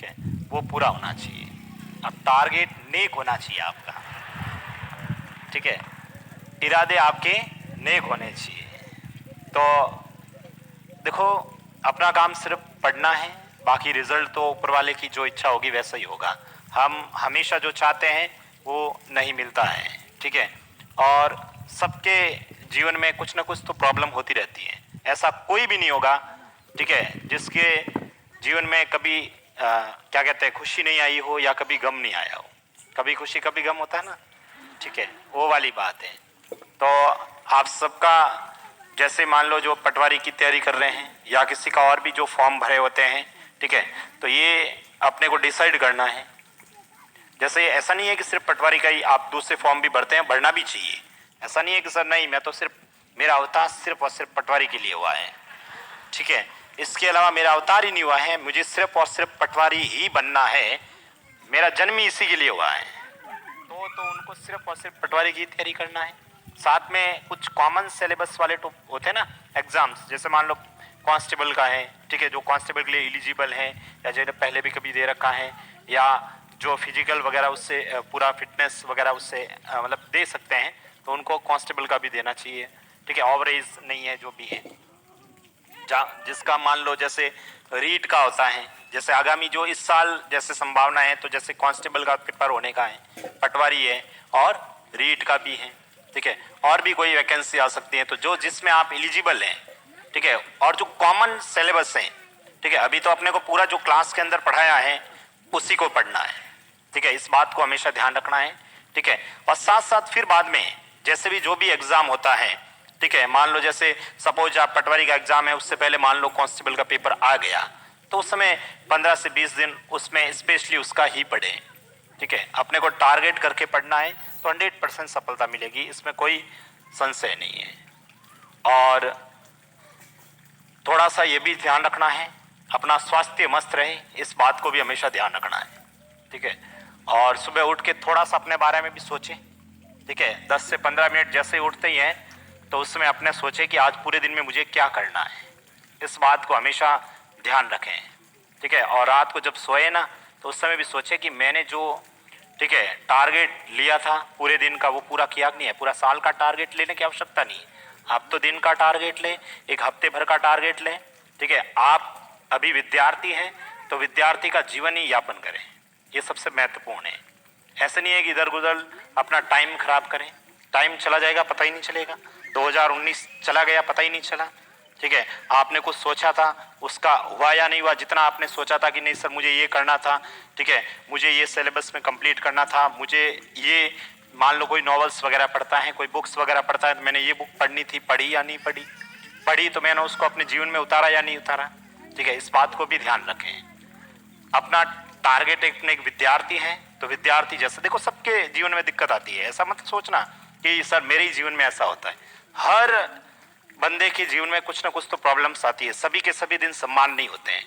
ठीक है, वो पूरा होना चाहिए। अब टारगेट नेक होना चाहिए आपका, ठीक है, इरादे आपके नेक होने चाहिए। तो देखो, अपना काम सिर्फ पढ़ना है, बाकी रिजल्ट तो ऊपर वाले की जो इच्छा होगी वैसा ही होगा। हम हमेशा जो चाहते हैं वो नहीं मिलता है, ठीक है, और सबके जीवन में कुछ ना कुछ तो प्रॉब्लम होती रहती है। ऐसा कोई भी नहीं होगा, ठीक है, जिसके जीवन में कभी क्या कहते हैं, खुशी नहीं आई हो या कभी गम नहीं आया हो। कभी खुशी कभी गम होता है ना, ठीक है, वो वाली बात है। तो आप सबका, जैसे मान लो जो पटवारी की तैयारी कर रहे हैं या किसी का और भी जो फॉर्म भरे होते हैं, ठीक है, तो ये अपने को डिसाइड करना है। जैसे ऐसा नहीं है कि सिर्फ पटवारी का ही, आप दूसरे फॉर्म भी भरते हैं, भरना भी चाहिए। ऐसा नहीं है कि सर नहीं, मैं तो सिर्फ, मेरा अवतार सिर्फ और सिर्फ पटवारी के लिए हुआ है, ठीक है, इसके अलावा मेरा अवतार ही नहीं हुआ है, मुझे सिर्फ और सिर्फ पटवारी ही बनना है, मेरा जन्म ही इसी के लिए हुआ है, तो उनको सिर्फ और सिर्फ पटवारी की तैयारी करना है। साथ में कुछ कॉमन सिलेबस वाले तो होते हैं ना एग्जाम्स, जैसे मान लो कांस्टेबल का है, ठीक है, जो कांस्टेबल के लिए एलिजिबल है या जो पहले भी कभी दे रखा है, या जो फिजिकल वगैरह उससे पूरा फिटनेस वगैरह उससे मतलब दे सकते हैं, तो उनको कांस्टेबल का भी देना चाहिए, ठीक है, ओवरेज नहीं है जो भी है। जिसका मान लो जैसे रीट का होता है, जैसे आगामी जो इस साल जैसे संभावना है, तो जैसे कांस्टेबल का पेपर होने का है, पटवारी है और रीट का भी है, ठीक है, और भी कोई वैकेंसी आ सकती है, तो जो जिसमें आप एलिजिबल हैं, ठीक है, और जो कॉमन सिलेबस है, ठीक है, अभी तो अपने को पूरा जो क्लास के अंदर पढ़ाया है उसी को पढ़ना है, ठीक है, इस बात को हमेशा ध्यान रखना है, ठीक है, और साथ साथ फिर बाद में जैसे भी जो भी एग्जाम होता है, ठीक है, मान लो जैसे सपोज आप पटवारी का एग्जाम है, उससे पहले मान लो कांस्टेबल का पेपर आ गया, तो उस समय 15 से 20 दिन उसमें स्पेशली उसका ही पढ़े, ठीक है, अपने को टारगेट करके पढ़ना है, तो 100% सफलता मिलेगी, इसमें कोई संशय नहीं है। और थोड़ा सा ये भी ध्यान रखना है, अपना स्वास्थ्य मस्त रहे, इस बात को भी हमेशा ध्यान रखना है, ठीक है, और सुबह उठ के थोड़ा सा अपने बारे में भी सोचें, ठीक है, 10 से 15 मिनट जैसे ही उठते ही हैं, तो उसमें अपने सोचे कि आज पूरे दिन में मुझे क्या करना है, इस बात को हमेशा ध्यान रखें, ठीक है, और रात को जब सोए ना, तो उस समय भी सोचे कि मैंने जो, ठीक है, टारगेट लिया था पूरे दिन का वो पूरा किया नहीं है। पूरा साल का टारगेट लेने की आवश्यकता नहीं, आप तो दिन का टारगेट लें, एक हफ्ते भर का टारगेट लें, ठीक है, आप अभी विद्यार्थी हैं तो विद्यार्थी का जीवन ही यापन करें, ये सबसे महत्वपूर्ण है। ऐसे नहीं है कि इधर उधर अपना टाइम खराब करें, टाइम चला जाएगा पता ही नहीं चलेगा, 2019 चला गया पता ही नहीं चला, ठीक है, आपने कुछ सोचा था उसका हुआ या नहीं हुआ, जितना आपने सोचा था कि नहीं सर मुझे ये करना था, ठीक है, मुझे ये सिलेबस में कंप्लीट करना था, मुझे ये, मान लो कोई नॉवेल्स वगैरह पढ़ता है, कोई बुक्स वगैरह पढ़ता है, तो मैंने ये बुक पढ़नी थी, पढ़ी या नहीं पढ़ी, पढ़ी तो मैंने उसको अपने जीवन में उतारा या नहीं उतारा, ठीक है, इस बात को भी ध्यान रखें। अपना टारगेट, एक विद्यार्थी है तो विद्यार्थी जैसे, देखो सबके जीवन में दिक्कत आती है, ऐसा मत सोचना कि सर मेरे ही जीवन में ऐसा होता है, हर बंदे के जीवन में कुछ ना कुछ तो प्रॉब्लम्स आती है, सभी के सभी दिन समान नहीं होते हैं,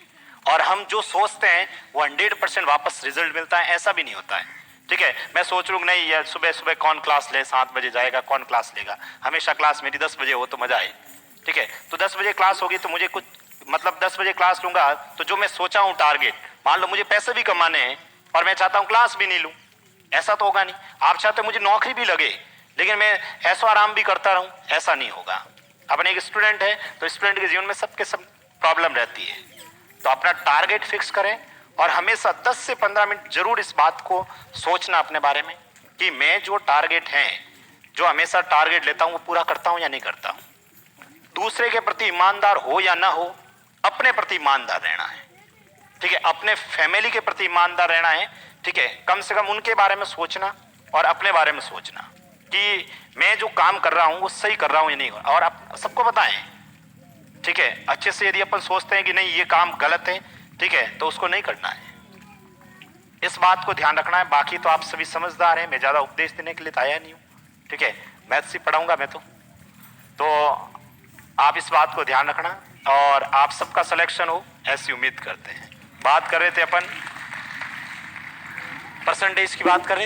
और हम जो सोचते हैं वो 100% वापस रिजल्ट मिलता है, ऐसा भी नहीं होता है, ठीक है, मैं सोच लूँ नहीं यार सुबह सुबह कौन क्लास ले, 7 बजे जाएगा, कौन क्लास लेगा, हमेशा क्लास मेरी 10 बजे हो तो मजा आए, ठीक है, तो 10 बजे क्लास होगी तो मुझे कुछ मतलब 10 बजे क्लास लूंगा, तो जो मैं सोचा हूँ टारगेट, मान लो मुझे पैसे भी कमाने हैं और मैं चाहता हूँ क्लास भी नहीं लूँ, ऐसा तो होगा नहीं। आप चाहते मुझे नौकरी भी लगे लेकिन मैं ऐसो आराम भी करता रहूं, ऐसा नहीं होगा। अपने एक स्टूडेंट है तो स्टूडेंट के जीवन में सबके सब प्रॉब्लम रहती है, तो अपना टारगेट फिक्स करें और हमेशा 10 से 15 मिनट जरूर इस बात को सोचना अपने बारे में कि मैं जो टारगेट है, जो हमेशा टारगेट लेता हूं वो पूरा करता हूं या नहीं करता हूं। दूसरे के प्रति ईमानदार हो या ना हो, अपने प्रति ईमानदार रहना है, ठीक है, अपने फैमिली के प्रति ईमानदार रहना है, ठीक है, कम से कम उनके बारे में सोचना और अपने बारे में सोचना कि मैं जो काम कर रहा हूं वो सही कर रहा हूं या नहीं, और आप सबको बताएं, ठीक है, अच्छे से। यदि अपन सोचते हैं कि नहीं ये काम गलत है, ठीक है, तो उसको नहीं करना है, इस बात को ध्यान रखना है। बाकी तो आप सभी समझदार हैं, मैं ज्यादा उपदेश देने के लिए तो आया नहीं हूं, ठीक है, मैथ्स ही पढ़ाऊंगा मैं तो आप इस बात को ध्यान रखना और आप सबका सिलेक्शन हो ऐसी उम्मीद करते हैं। बात कर रहे थे अपन परसेंटेज की, बात कर रहे थे।